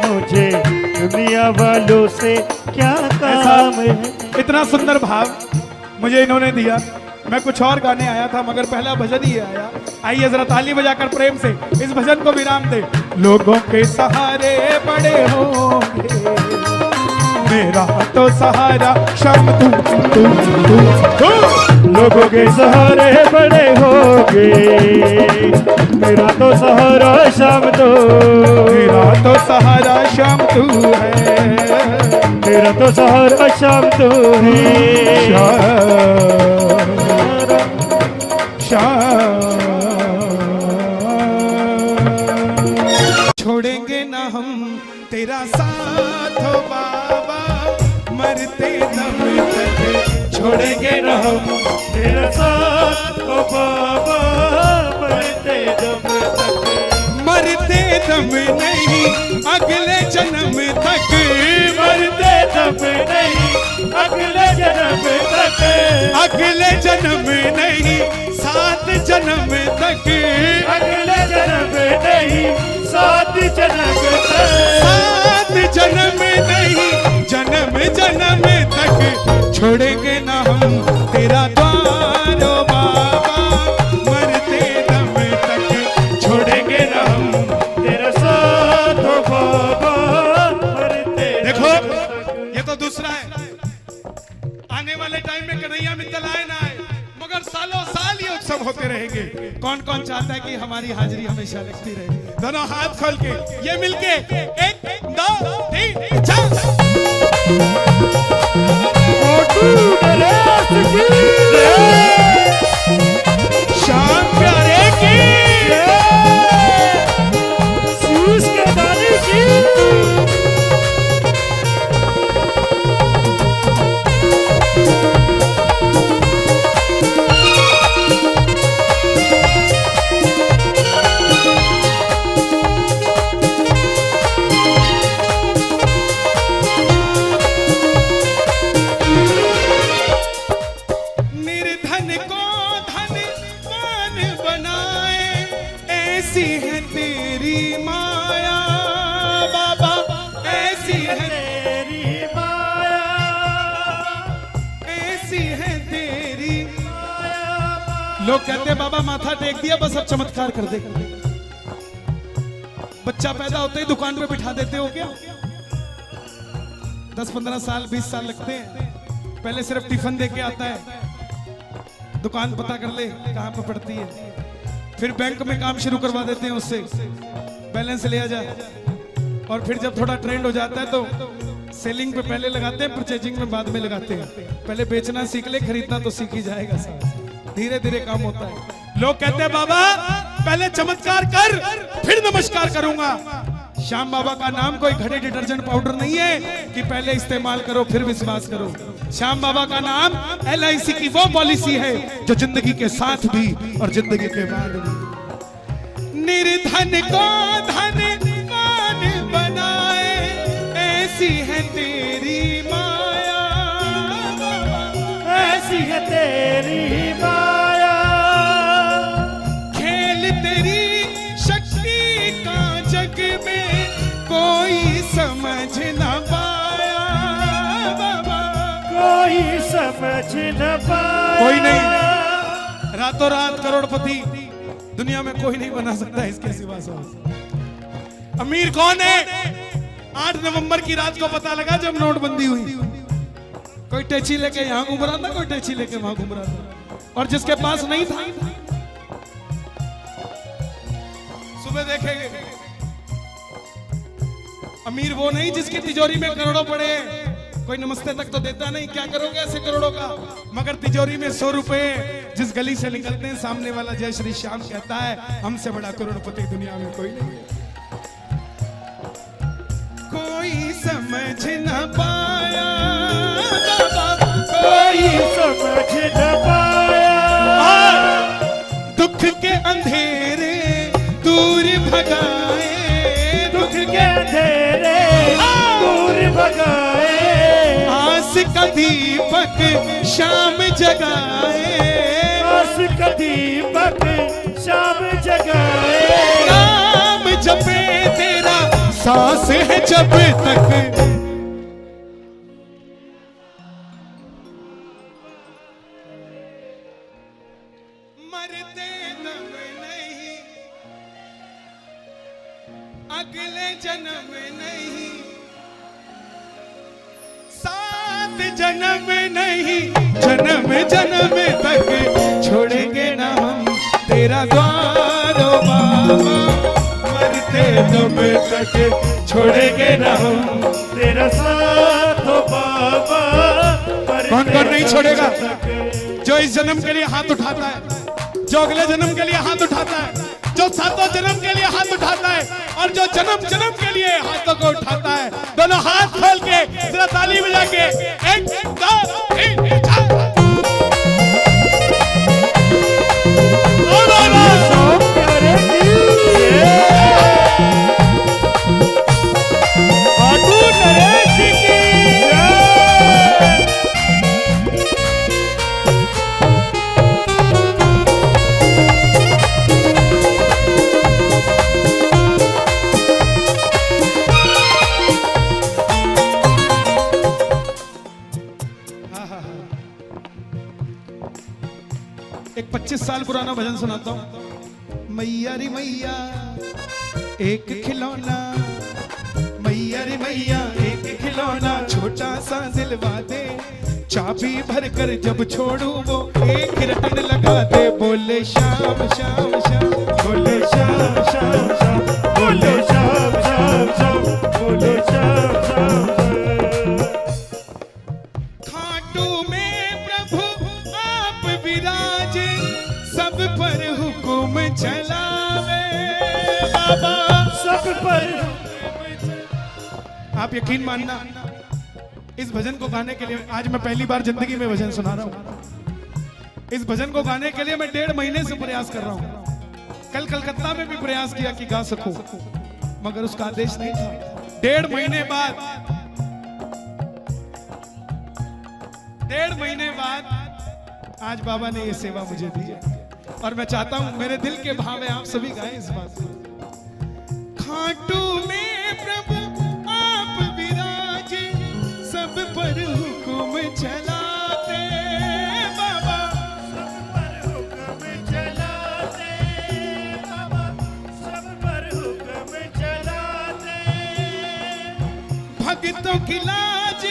मुझे दुनिया वालों से क्या काम है। इतना सुंदर भाव मुझे इन्होंने दिया। मैं कुछ और गाने आया था मगर पहला भजन ही आया। आइए जरा ताली बजाकर प्रेम से इस भजन को विराम दे। लोगों के सहारे बड़े होंगे, मेरा तो सहारा शाम तू तू तू तू। लोगों के सहारे बड़े होंगे, मेरा तो सहारा शाम तो, मेरा तो सहारा शाम तू है, मेरा तो सहारा शाम तो है। छोड़ेंगे ना हम तेरा साथ हो बाबा, मरते दम तक छोड़ेंगे ना हम तेरा साथ ओ बाबा, मरते दम तक, मरते दम नहीं अगले जन्म तक, मरते दम नहीं अगले जन्म तक, अगले जन्म नहीं 7 जन्म तक, अगले जन्म नहीं 7 जन्म तक, 7 जन्म नहीं जन्म जन्म तक छोड़ेंगे ना हम तेरा द्वार ओ बाबा, मरते दम तक छोड़ेंगे ना हम तेरा साथ ओ बाबा, मरते देखो ये तो दूसरा है। आने वाले टाइम में कन्हैया मित्तल आए ना आए मगर सालों साल ये उत्सव होते रहेंगे। कौन कौन चाहता है कि हमारी हाजिरी हमेशा लगती रहे? दोनों हाथ खोल के ये मिलके 1 2 3 4। शाम प्यारे की शीश के दानी की निर्धन को धनवान बनाए, ऐसी है तेरी माया बाबा, ऐसी है तेरी माया, ऐसी है तेरी माया। लोग कहते हैं बाबा माथा टेक दिया बस अब चमत्कार कर दे। बच्चा पैदा होते ही दुकान पे बिठा देते हो क्या? 10-15 साल 20 साल लगते हैं। पहले सिर्फ टिफिन दे के आता है, दुकान पता कर ले कहां पे पड़ती है, फिर बैंक में काम शुरू करवा देते हैं उससे, बैलेंस ले आ जा, और फिर जब थोड़ा ट्रेंड हो जाता है तो सेलिंग पे पहले लगाते हैं, परचेजिंग में बाद में लगाते हैं। पहले बेचना सीख ले, खरीदना तो सीख ही जाएगा साहब। धीरे धीरे काम होता है। लोग कहते हैं बाबा पहले चमत्कार कर फिर नमस्कार करूंगा। श्याम बाबा का नाम कोई घड़े डिटर्जेंट पाउडर नहीं है कि पहले इस्तेमाल करो फिर विश्वास करो। श्याम बाबा का नाम LIC की वो पॉलिसी है जो जिंदगी के साथ भी और जिंदगी के बाद भी। निर्धन को धनवान बनाए, ऐसी है तेरी माया, ऐसी है तेरी माया, खेल तेरी शक्ति का जग में कोई समझ न पाया बाबा, कोई समझ न पाया। कोई नहीं, रातों रात करोड़पति दुनिया में कोई नहीं बना सकता इसके सिवा से। अमीर कौन है? 8 नवंबर की रात को पता लगा जब नोटबंदी हुई। कोई टेची लेके यहां घूम रहा था, कोई टेची लेके वहां घूम रहा था, और जिसके पास नहीं था सुबह देखेंगे। अमीर वो नहीं जिसकी तिजोरी में करोड़ों पड़े, कोई नमस्ते तक तो देता नहीं, क्या करोगे ऐसे करोड़ों का। मगर तिजोरी में 100 रुपए जिस गली से निकलते हैं, सामने वाला जय श्री श्याम कहता है हमसे बड़ा करोड़पति दुनिया में कोई नहीं है। कोई समझ न पाया, कोई समझ न पाया, दुख के अंधेरे दूर भगाए, दुख के अंधेरे दूर भगाए, आस का दीपक शाम जगाए, आस का दीपक शाम जगाए, नाम जपे तेरा सांस है जब तक, मरते दम नहीं, अगले जन्म नहीं, 7 जन्म नहीं, जन्म जन्म तक छोड़ेंगे ना हम तेरा द्वार ओ बाबा, मरते दम तक छोड़ेंगे ना हम तेरा साथ हो बाबा। कौन कौन नहीं छोड़ेगा? जो इस जन्म के लिए हाथ उठाता है, जो अगले जन्म के लिए हाथ उठाता है, जो 7 जन्म के लिए हाथ उठाता है, और जो जन्म जन्म के लिए हाथों को उठाता है, दोनों हाथ खोल के जरा ताली बजा के 1 2 3 4 एक 25 साल पुराना भजन सुनाता हूँ। मैया रे मैया एक खिलौना, मैया रे मैया एक खिलौना, छोटा सा दिलवा दे, चाबी भर कर जब छोड़ू वो एक रटन लगा दे, बोले श्याम श्याम श्याम, बोले श्याम श्याम श्याम, बोले श्याम श्याम श्याम, बोले श्याम श्याम। खाटू में प्रभु आप विराजे, सब पर हुकुम चलावे बाबा, सब पर। आप यकीन मानना, इस भजन को गाने के लिए आज मैं पहली बार जिंदगी में भजन सुना रहा हूं। इस भजन को गाने के लिए मैं 1.5 महीने से प्रयास कर रहा हूं। कल कलकत्ता में भी प्रयास किया कि गा सकूं, मगर उसका आदेश नहीं था। 1.5 महीने बाद, 1.5 महीने बाद आज बाबा ने ये सेवा मुझे दी है, और मैं चाहता हूं मेरे दिल के भाव में आप सभी गाएं इस बात को। खाटू में प्रभु आप विराजे, सब पर हुकुम चलाते बाबा, सब पर हुक्म चलाते बाबा, सब पर हुक्म चलाते। भक्तों की लाज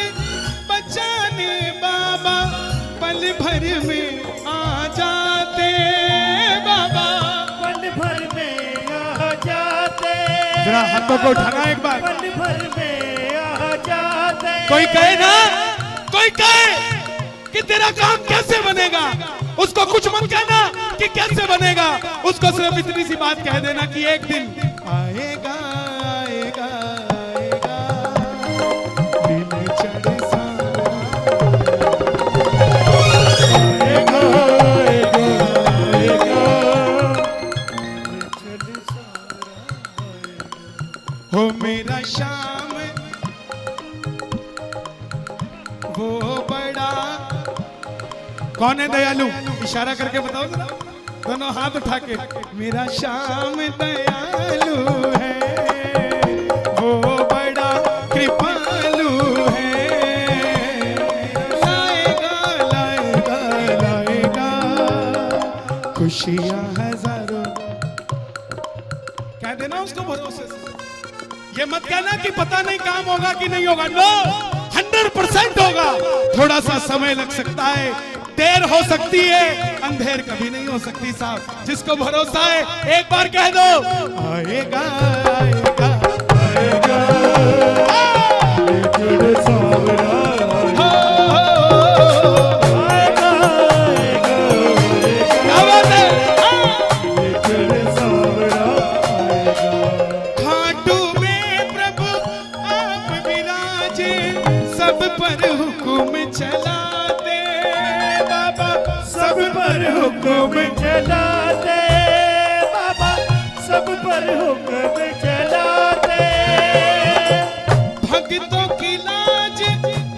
बचाने बाबा, पल भर में आ जाते बाबा, पल भर में आ जाते। जरा हाथों को उठाना एक बार। पल भर में आ जाते। कोई कहे ना, कोई कहे कि तेरा काम कैसे बनेगा, उसको कुछ मत कहना कि कैसे बनेगा, उसको सिर्फ इतनी सी बात कह देना कि एक दिन आएगा आएगा आएगा, दिन चढ़े सारा आएगा आएगा आएगा, चल सारा हो मेरा श्याम वो बड़ा। कौन है दयालु, इशारा करके बताओ जरा, दोनों हाथ उठा के। मेरा श्याम दयालु है, वो बड़ा कृपालु है, लाएगा लाएगा लाएगा खुशियां हजारों। कह देना उसको भरोसे से, ये मत कहना कि पता नहीं काम होगा कि नहीं होगा। नो, 100% होगा। थोड़ा सा समय लग सकता है, देर हो सकती है, अंधेर कभी नहीं हो सकती साहब। जिसको भरोसा है एक बार कह दो, आएगा आएगा आएगा। चलाते बाबा, सब पर हुक्म चलाते। भक्तों की लाज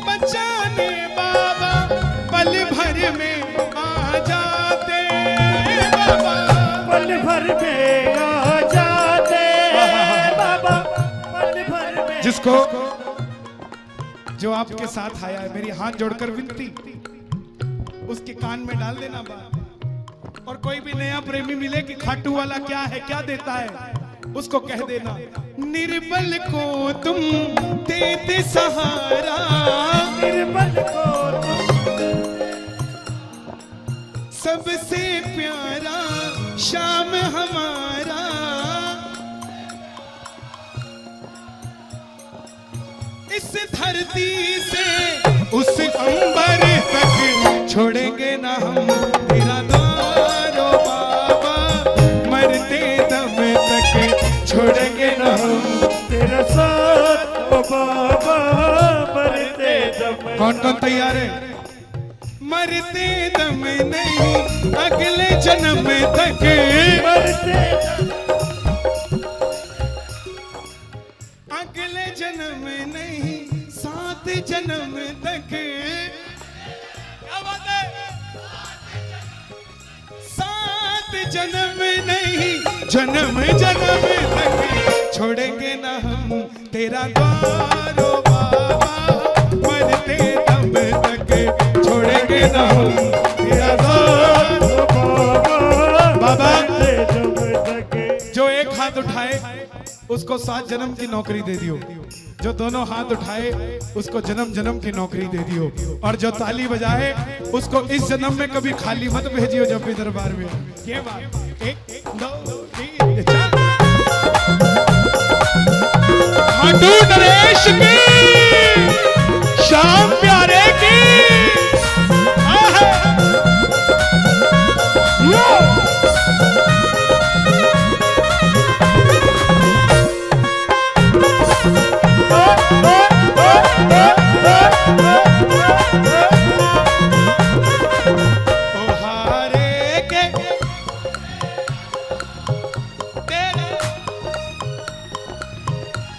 बचाने बाबा पल भर में आ जाते बाबा, पल भर में आ जाते बाबा, पल भर में। जिसको जो आपके साथ आया है, मेरी हाथ जोड़कर विनती, उसके कान में डाल देना बात। और कोई भी नया प्रेमी मिले कि खाटू वाला क्या है, क्या देता है, उसको कह देना, निर्बल को तुम देते सहारा, निर्बल को सबसे प्यारा शाम हमारा। इस धरती से उस अंबर तक छोड़ेंगे ना हम तेरा द्वार ओ बाबा, मरते दम तक छोड़ेंगे ना हम तेरा साथ ओ बाबा, मरते दम। कौन कौन तैयार है? मरते दम नहीं अगले जन्म तक, मरते अगले जन्म नहीं 7 जन्म तक। क्या बात है? 7 जन्म नहीं जन्म जन्म तक छोड़ेंगे ना हम तेरा द्वार ओ बाबा, मरते दम तक छोड़ेंगे ना हम तेरा द्वार ओ बाबा। जो एक हाथ उठाए उसको 7 जन्म की नौकरी दे दियो, जो दोनों हाथ उठाए उसको जन्म जन्म की नौकरी दे दियो, और जो ताली बजाए उसको इस जन्म में कभी खाली मत भेजियो जब भी दरबार में। ये बात 1 2 3 4। खाटू नरेश की, श्याम प्यारे की।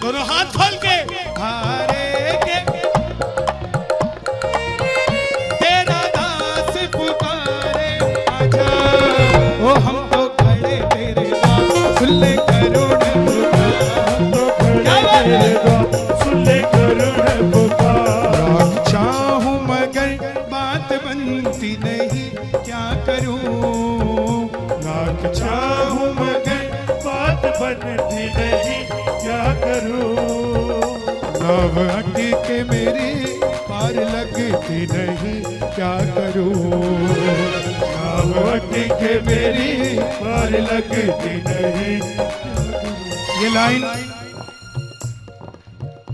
दोनों हाथ खोल के, हारे के तेरा दास पुकारे आजा, ओ हम तो खड़े तेरे दास, सुन ले करुण पुकार, सुन ले करुण पुकार। चाहूं मगर बात बनती नहीं, क्या करूं? लाख चाहूं मगर बात बनती नहीं, क्या करूं? नाव अड्डी के मेरी पार लगती नहीं, क्या करूं? नाव अड्डी के मेरी पार लगती नहीं। ये लाइन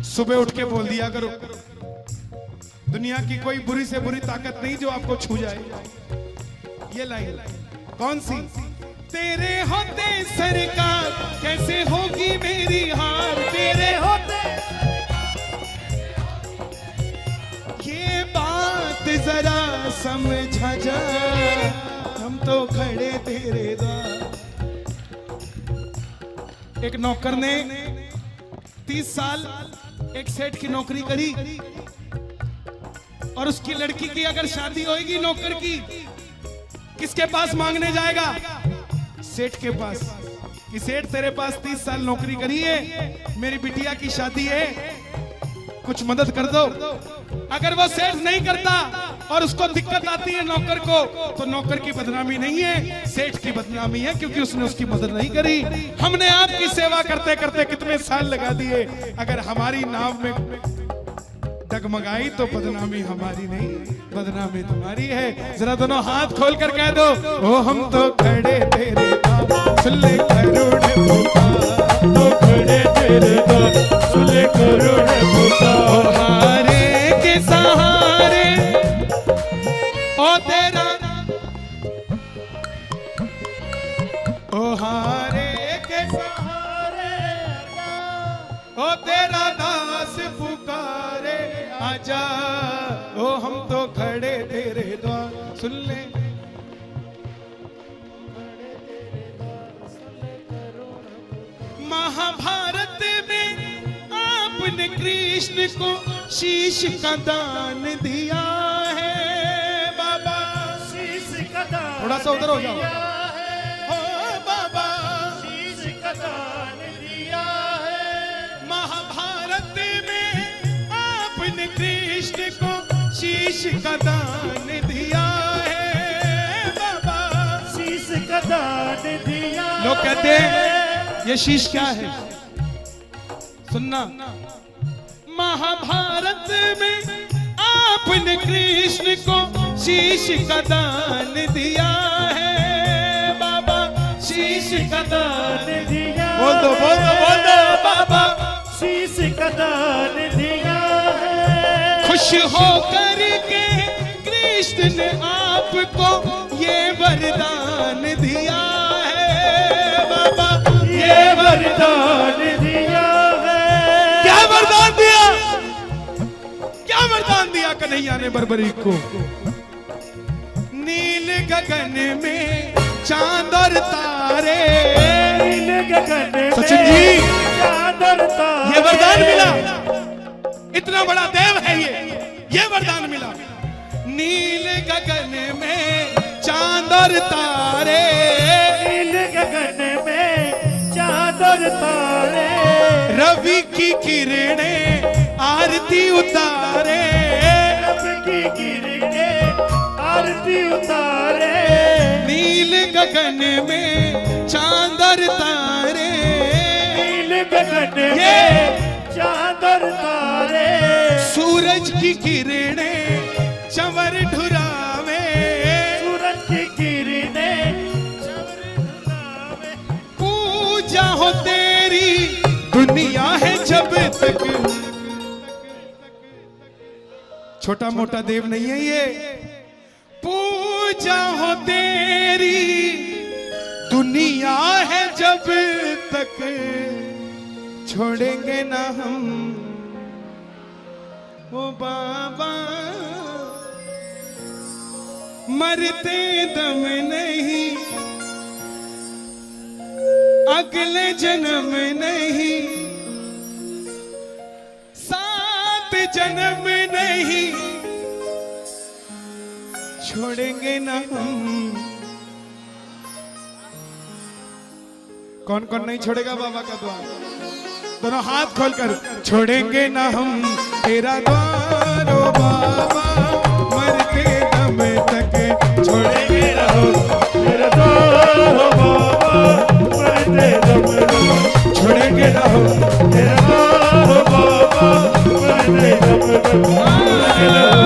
सुबह उठ के बोल दिया करो। दुनिया की कोई बुरी से बुरी ताकत नहीं जो आपको छू जाए। ये लाइन कौन सी? तेरे होते सरकार कैसे होगी मेरी हार, तेरे होते। ये बात जरा समझा जा, हम तो खड़े तेरे द्वार। एक नौकर ने 30 साल एक सेठ की नौकरी करी, और उसकी लड़की की अगर शादी होगी नौकर की, किसके पास मांगने जाएगा? सेठ के पास। कि सेठ तेरे पास 30 साल नौकरी करी है, मेरी बिटिया की शादी है, कुछ मदद कर दो। अगर वो सेठ नहीं करता और उसको दिक्कत आती है नौकर को, तो नौकर की बदनामी नहीं है, सेठ की बदनामी है, क्योंकि उसने उसकी मदद नहीं करी। हमने आपकी सेवा करते करते कितने साल लगा दिए, अगर हमारी नाव में डगमगाई तो बदनामी हमारी नहीं, बदनामी तुम्हारी है। जरा दोनों हाथ खोल कर कह दो, ओ हम तो खड़े तेरे द्वार, सुन ले करुण पुकार, तो खड़े तेरे द्वार, सुन ले करुण पुकार। हारे के सहारे ओ तेरा, ओ हारे के सहारे ओ तेरा दास पुकारे आजा, ओ हम तो खड़े तेरे द्वार, सुन ले। महाभारत में आपने कृष्ण को शीश का दान दिया है बाबा। शीश का दान थोड़ा सा उधर हो जाओ। दिया है। ओ बाबा शीश का दान दिया है। महाभारत में आपने कृष्ण को शीश का दान दिया है बाबा। शीश का दान दिया। लोग कहते हैं ये शीश क्या है? सुनना, महाभारत में आपने कृष्ण को शीश का दान दिया है बाबा। शीश का दान दिया। बोल दो बाबा। शीश का दान दिया है। खुश होकर के कृष्ण ने आपको ये वरदान दिया है बाबा। ये वरदान दिया है। क्या वरदान दिया? क्या वरदान दिया कन्हैया ने बरबरी को? नील गगन में चांद और तारे। नील गगन में सचिन जी, चांद और तारे। ये वरदान मिला। इतना बड़ा देव है ये वरदान मिला। नील गगन में चांद और तारे। नील गगन में चांद और तारे। रवि की किरणें आरती उतारे। रवि की किरणें आरती उतारे। नील गगन में चांद और तारे। नील गगन ये में चांद और तारे। सूरज की किरणें चंवर ढुरावे। सूरज की किरणें चंवर ढुरावे। पूजा हो तेरी दुनिया है जब तक। छोटा मोटा देव नहीं है ये। पूजा हो तेरी दुनिया है जब तक, छोड़ेंगे ना हम ओ बाबा। मरते दम नहीं, अगले जन्म नहीं, 7 जन्म नहीं, छोड़ेंगे ना हम। कौन कौन नहीं छोड़ेगा बाबा का द्वार? दोनों हाथ खोलकर छोड़ेंगे ना हम तेरा द्वार ओ बाबा। मरते दम तक छोड़ेंगे रहो तेरा द्वार हो बाबा। मरते दम तक छोड़ेंगे रहो तेरा द्वार हो बाबा। मरते दम तक छोड़ेंगे रहो तेरा द्वार।